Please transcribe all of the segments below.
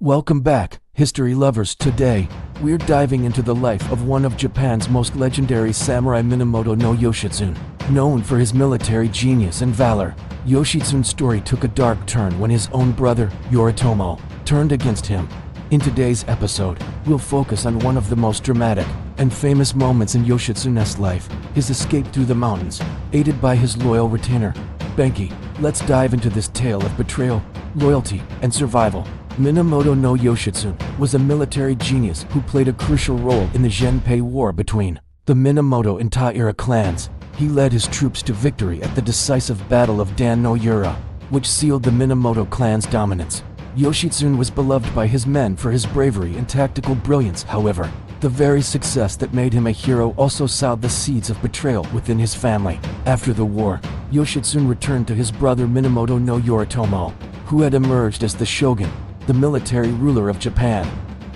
Welcome back, history lovers. Today, we're diving into the life of one of Japan's most legendary samurai, Minamoto no Yoshitsune. Known for his military genius and valor, Yoshitsune's story took a dark turn when his own brother, Yoritomo, turned against him. In today's episode, we'll focus on one of the most dramatic and famous moments in Yoshitsune's life, his escape through the mountains, aided by his loyal retainer, Benkei. Let's dive into this tale of betrayal, loyalty, and survival. Minamoto no Yoshitsune was a military genius who played a crucial role in the Genpei War between the Minamoto and Taira clans. He led his troops to victory at the decisive Battle of Dan no Yura, which sealed the Minamoto clan's dominance. Yoshitsune was beloved by his men for his bravery and tactical brilliance. However, the very success that made him a hero also sowed the seeds of betrayal within his family. After the war, Yoshitsune returned to his brother Minamoto no Yoritomo, who had emerged as the shogun, the military ruler of Japan.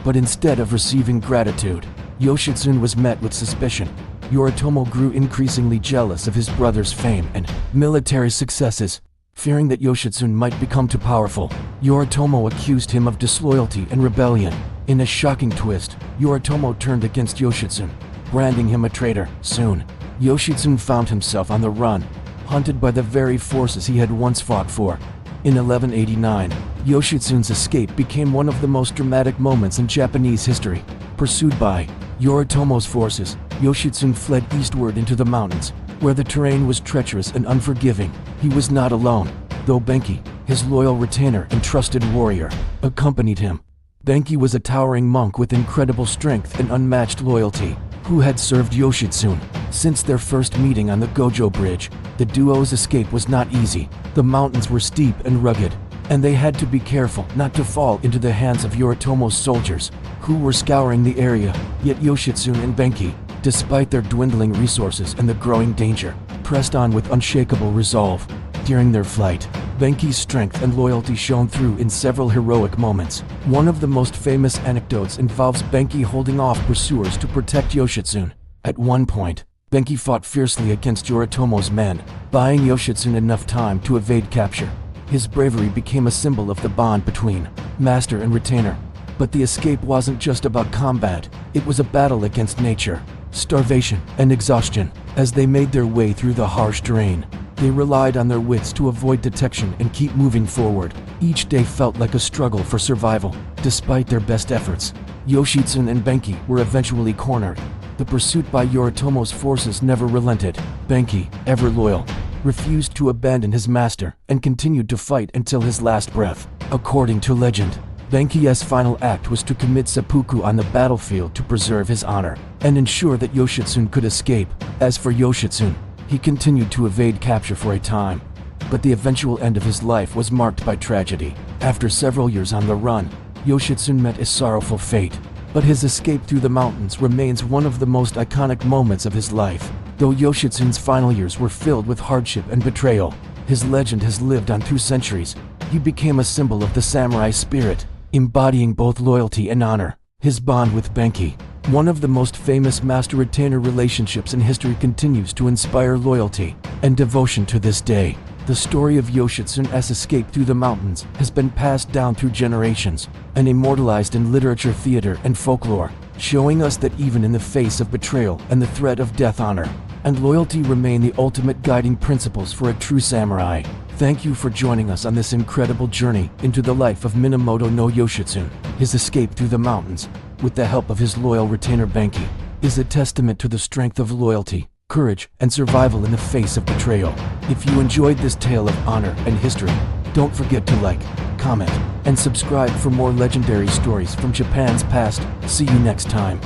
But instead of receiving gratitude, Yoshitsune was met with suspicion. Yoritomo grew increasingly jealous of his brother's fame and military successes. Fearing that Yoshitsune might become too powerful, Yoritomo accused him of disloyalty and rebellion. In a shocking twist, Yoritomo turned against Yoshitsune, branding him a traitor. Soon, Yoshitsune found himself on the run, hunted by the very forces he had once fought for. In 1189, Yoshitsune's escape became one of the most dramatic moments in Japanese history. Pursued by Yoritomo's forces, Yoshitsune fled eastward into the mountains, where the terrain was treacherous and unforgiving. He was not alone, though Benkei, his loyal retainer and trusted warrior, accompanied him. Benkei was a towering monk with incredible strength and unmatched loyalty, who had served Yoshitsune since their first meeting on the Gojo Bridge. The duo's escape was not easy. The mountains were steep and rugged, and they had to be careful not to fall into the hands of Yoritomo's soldiers, who were scouring the area. Yet Yoshitsune and Benkei, despite their dwindling resources and the growing danger, pressed on with unshakable resolve. During their flight, Benkei's strength and loyalty shone through in several heroic moments. One of the most famous anecdotes involves Benkei holding off pursuers to protect Yoshitsune. At one point, Benkei fought fiercely against Yoritomo's men, buying Yoshitsune enough time to evade capture. His bravery became a symbol of the bond between master and retainer. But the escape wasn't just about combat, it was a battle against nature, starvation, and exhaustion. As they made their way through the harsh terrain, they relied on their wits to avoid detection and keep moving forward. Each day felt like a struggle for survival. Despite their best efforts, Yoshitsune and Benkei were eventually cornered. The pursuit by Yoritomo's forces never relented. Benkei, ever loyal, refused to abandon his master and continued to fight until his last breath. According to legend, Benkei's final act was to commit seppuku on the battlefield to preserve his honor and ensure that Yoshitsune could escape. As for Yoshitsune, he continued to evade capture for a time, but the eventual end of his life was marked by tragedy. After several years on the run, Yoshitsune met a sorrowful fate, but his escape through the mountains remains one of the most iconic moments of his life. Though Yoshitsune's final years were filled with hardship and betrayal, his legend has lived on through centuries. He became a symbol of the samurai spirit, embodying both loyalty and honor. His bond with Benkei, one of the most famous master-retainer relationships in history, continues to inspire loyalty and devotion to this day. The story of Yoshitsune's escape through the mountains has been passed down through generations and immortalized in literature, theater, and folklore, showing us that even in the face of betrayal and the threat of death, honor and loyalty remain the ultimate guiding principles for a true samurai. Thank you for joining us on this incredible journey into the life of Minamoto no Yoshitsune. His escape through the mountains, with the help of his loyal retainer Benkei, is a testament to the strength of loyalty, courage, and survival in the face of betrayal. If you enjoyed this tale of honor and history, don't forget to like, comment, and subscribe for more legendary stories from Japan's past. See you next time.